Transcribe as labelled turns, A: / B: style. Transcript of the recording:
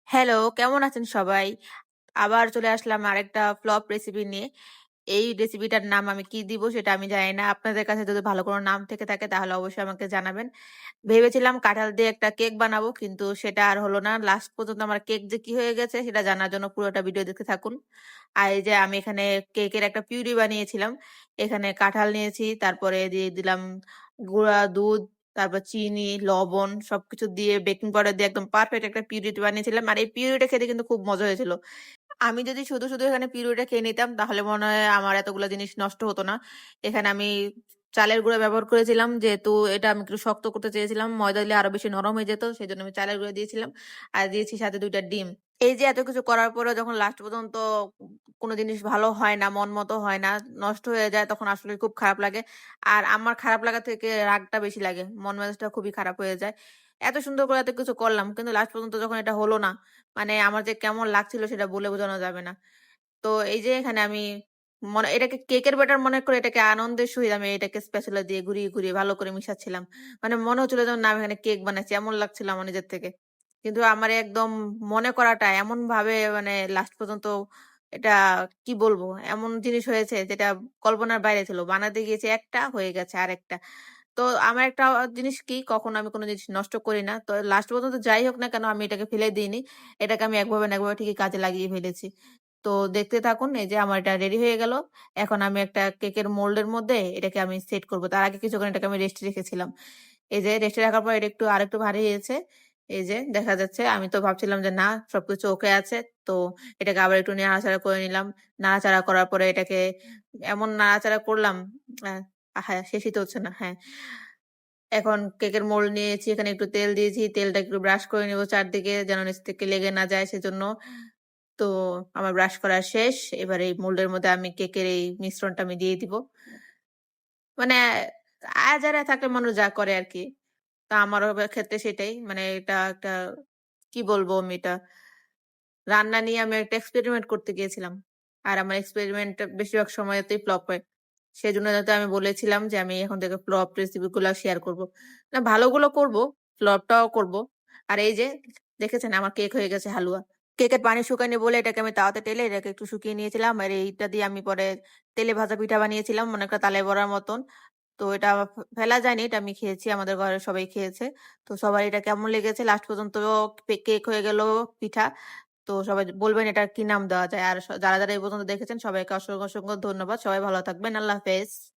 A: Hello, কেমন আছেন সবাই? আবার চলে আসলাম আরেকটা ফ্লপ রেসিপি নিয়ে। এই রেসিপিটার নাম আমি কি দিব সেটা আমি জানি না। আপনাদের কাছে যদি ভালো কোনো নাম থেকে থাকে তাহলে অবশ্যই আমাকে জানাবেন। ভেবেছিলাম কাঁঠাল দিয়ে একটা কেক বানাবো কিন্তু সেটা আর হলো না। লাস্ট পর্যন্ত আমার কেক যে কি হয়ে গেছে সেটা জানার জন্য পুরোটা ভিডিও দেখতে থাকুন। আর এই যে আমি এখানে কেকের একটা পিউরি বানিয়েছিলাম। এখানে কাঁঠাল নিয়েছি, তারপরে দিয়ে দিলাম গুঁড়া দুধ, তারপর চিনি, লবণ সবকিছু দিয়ে বেকিং পাউডার দিয়ে একদম পারফেক্ট একটা পিউরি বানিয়েছিলাম। আর এই পিউরিটা খেতে কিন্তু খুব মজা হয়েছিল। আমি যদি শুধু এখানে পিউরিটা খেয়ে নিতাম তাহলে মনে হয় আমার এতগুলা জিনিস নষ্ট হতো না। এখানে আমি চালের গুঁড়া ব্যবহার করেছিলাম যেহেতু এটা আমি একটু শক্ত করতে চেয়েছিলাম। ময়দা দিলে আরো বেশি নরম হয়ে যেত। সেজন্য আমি চালের গুঁড়া দিয়েছিলাম। আর দিয়েছি সাথে ২ টা ডিম। এই যে এত কিছু করার পরেও যখন লাস্ট পর্যন্ত কোনো জিনিস ভালো হয় না, মন মতো হয় না, নষ্ট হয়ে যায় তখন আসলে খুব খারাপ লাগে। আর আমার খারাপ লাগা থেকে রাগটা বেশি লাগে। মন মেজাজটা খুবই খারাপ হয়ে যায়। এত সুন্দর করে এত কিছু করলাম কিন্তু লাস্ট পর্যন্ত যখন এটা হলো না, মানে আমার যে কেমন লাগছিল সেটা বলে বোঝানো যাবে না। তো এই যে এখানে আমি এটাকে কেকের ব্যাটার মনে করে এটাকে আনন্দের সহিত আমি এটাকে স্প্যাচুলা দিয়ে ঘুরিয়ে ভালো করে মিশাচ্ছিলাম। মানে মনে হচ্ছিল যেন না আমি এখানে কেক বানাচ্ছি এমন লাগছিল আমার নিজের থেকে। কিন্তু আমার একদম মনে করাটা এমনভাবে মানে লাস্ট পর্যন্ত এটা কি বলবো? এমন জিনিস হয়েছে যেটা কল্পনার বাইরে ছিল। বানাতে গিয়েছি একটা, হয়ে গেছে আরেকটা। তো আমার একটা জিনিস কি কখনো আমি কোন জিনিস নষ্ট করি না। তো লাস্ট পর্যন্ত যাই হোক না কেন আমি এটাকে ফেলে দিইনি। এটাকে আমি একভাবে না একভাবে ঠিকই কাজে লাগিয়ে ফেলেছি। তো দেখতে থাকুন এই যে আমার এটা রেডি হয়ে গেল। এখন আমি একটা কেকের মোল্ড এর মধ্যে এটাকে আমি সেট করব। তার আগে কিছুক্ষণ এটাকে আমি রেস্টে রেখেছিলাম। এই যে রেস্টে রাখার পর এটা একটু আরেকটু ভারী হয়েছে। এই যে দেখা যাচ্ছে আমি তো ভাবছিলাম যে না সবকিছু ওকে আছে। তো এটাকে আবার একটু নাড়াচাড়া করে নিলাম। নাড়াচাড়া করার পরে এটাকে এমন নাড়াচাড়া করলাম হ্যাঁ, শেষই তো হচ্ছে না। হ্যাঁ। এখন কেকের মোল্ড নিয়েছি। এখানে একটু তেল দিয়েছি। তেলটা একটু ব্রাশ করে নিব চারদিকে যেন নিচ থেকে লেগে না যায় সেজন্য। তো আমার ব্রাশ করা শেষ। এবার এই মোল্ডের মধ্যে আমি কেকের এই মিশ্রণটা আমি দিয়ে দিব। মানে আজারে থাকলে মানুষ যা করে আরকি। তো আমারও ক্ষেত্রে সেটাই। মানে এটা একটা কি বলবো আমি এটা? রান্না নিয়ে আমি একটা এক্সপেরিমেন্ট করতে গিয়েছিলাম। আর আমার এক্সপেরিমেন্ট বেশিরভাগ সময়তেই ফ্লপ হয়। সেজন্য যাতে আমি বলেছিলাম যে আমি এখন থেকে ফ্লপ রেসিপি গুলা শেয়ার করব। না ভালোগুলো করব, ফ্লপটাও করব। আর এই যে দেখেছেন আমার কেক হয়ে গেছে হালুয়া। কেকের পানি শুকায়নি বলে এটাকে আমি তাওয়াতে টেলে এটাকে একটু শুকিয়ে নিয়েছিলাম। আর এইটা দিয়ে আমি পরে তেলে ভাজা পিঠা বানিয়েছিলাম অনেকটা তালে বড়ার মতন। তো এটা ফেলা যায়নি। এটা আমি খেয়েছি। আমাদের ঘরের সবাই খেয়েছে। তো সবার এটা কেমন লেগেছে লাস্ট পর্যন্ত কেক হয়ে গেল পিঠা। তো সবাই বলবেন এটার কি নাম দেওয়া যায়। আর যারা এই পর্যন্ত দেখেছেন সবাইকে অসংখ্য ধন্যবাদ। সবাই ভালো থাকবেন। আল্লাহ হাফেজ।